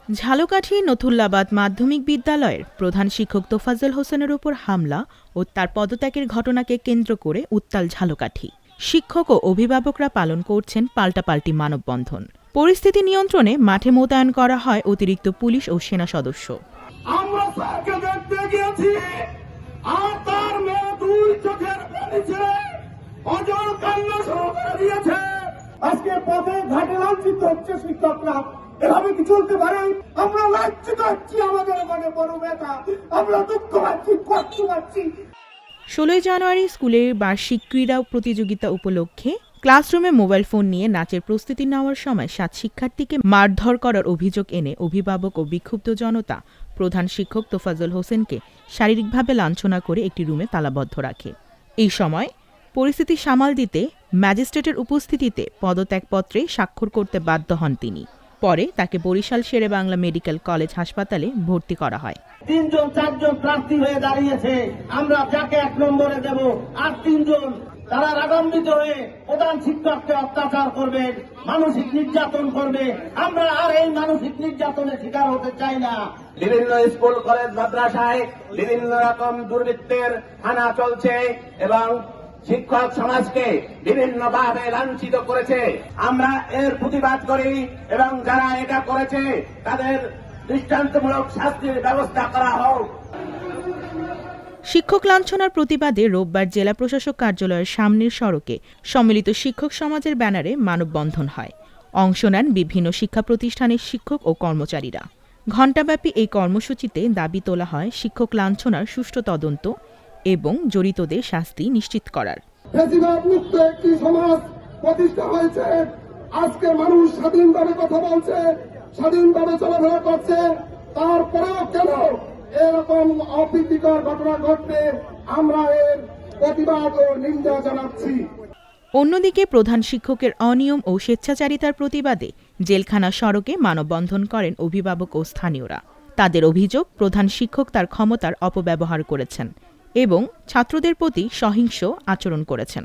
ঝালকাঠি নথুল্লাবাদ মাধ্যমিক বিদ্যালয়ের প্রধান শিক্ষক তোফাজ্জল হোসেনের উপর হামলা ও তার পদত্যাগের ঘটনাকে কেন্দ্র করে উত্তাল ঝালকাঠি। শিক্ষক ও অভিভাবকরা পালন করছেন পাল্টাপাল্টি মানববন্ধন। পরিস্থিতি নিয়ন্ত্রণে মাঠে মোতায়েন করা হয় অতিরিক্ত পুলিশ ও সেনা সদস্য। আমরা স্যারকে দেখতে গিয়েছি, আর তার মেয়ে দুই চোখের পানি ছেড়ে অজর কান্না শুরু করে দিয়েছে। আজকে পথে ঘাটে লাঞ্ছিত হচ্ছে শিক্ষকরা। এভাবে কি চলতে পারে? আমরা লাঞ্ছিত হচ্ছি, আমাদের মনে বড় ব্যথা, আমরা দুঃখ পাচ্ছি, কষ্ট পাচ্ছি। 16 জানুয়ারি স্কুলের বার্ষিক ক্রীড়া প্রতিযোগিতা উপলক্ষে ক্লাসরুমে মোবাইল ফোন নিয়ে নাচের প্রস্তুতি নেওয়ার সময় 7 শিক্ষার্থীকে মারধর করার অভিযোগ এনে অভিভাবক ও বিক্ষুব্ধ জনতা প্রধান শিক্ষক তোফাজ্জল হোসেনকে শারীরিকভাবে লাঞ্ছনা করে একটি রুমে তালাবদ্ধ রাখে। এই সময় পরিস্থিতি সামাল দিতে ম্যাজিস্ট্রেটের উপস্থিতিতে পদত্যাগপত্রে স্বাক্ষর করতে বাধ্য হন তিনি। পরে তাকে বরিশাল শেরেবাংলা মেডিকেল কলেজ হাসপাতালে ভর্তি করা হয়। 3-4জন প্রার্থী হয়ে দাঁড়িয়েছে, আমরা যাকে 1 নম্বরে দেব, আর 3জন তারা রাগান্বিত হয়ে প্রধান শিক্ষককে অত্যাচার করবে, মানসিক নির্যাতন করবে। আমরা আর এই মানসিক নির্যাতনের শিকার হতে চাই না। বিভিন্ন স্কুল কলেজ মাদ্রাসায় বিভিন্ন রকম দুর্বৃত্তের হানা চলছে এবং শিক্ষক সমাজকে বিভিন্নভাবে লাঞ্ছিত করেছে। আমরা এর প্রতিবাদ করি এবং যারা এটা করেছে তাদের দৃষ্টান্তমূলক শাস্তির ব্যবস্থা করা হোক। শিক্ষক লাঞ্ছনার প্রতিবাদে রোববার জেলা প্রশাসক কার্যালয়ের সামনের সড়কে সম্মিলিত শিক্ষক সমাজের ব্যানারে মানববন্ধন হয়। অংশ নেন বিভিন্ন শিক্ষা প্রতিষ্ঠানের শিক্ষক ও কর্মচারীরা। ঘণ্টাব্যাপী এই কর্মসূচিতে দাবি তোলা হয় শিক্ষক লাঞ্ছনার সুষ্ঠু তদন্ত এবং জড়িতদের শাস্তি নিশ্চিত করার। ফ্যাসিবাদ মুক্ত একটি সমাজ প্রতিষ্ঠা হয়েছে। আজকে মানুষ স্বাধীনভাবে কথা বলছে, স্বাধীনভাবে চলাফেরা করছে, তারপরেও কেন এরকম অপ্রীতিকর ঘটনা ঘটবে? আমরা এর প্রতিবাদ ও নিন্দা জানাচ্ছি। অন্যদিকে প্রধান শিক্ষকের অনিয়ম ও স্বেচ্ছাচারিতার প্রতিবাদে জেলখানা সড়কে মানববন্ধন করেন অভিভাবক ও স্থানীয়রা। তাদের অভিযোগ, প্রধান শিক্ষক তার ক্ষমতার অপব্যবহার করেছেন এবং ছাত্রদের প্রতি সহিংস আচরণ করেছেন।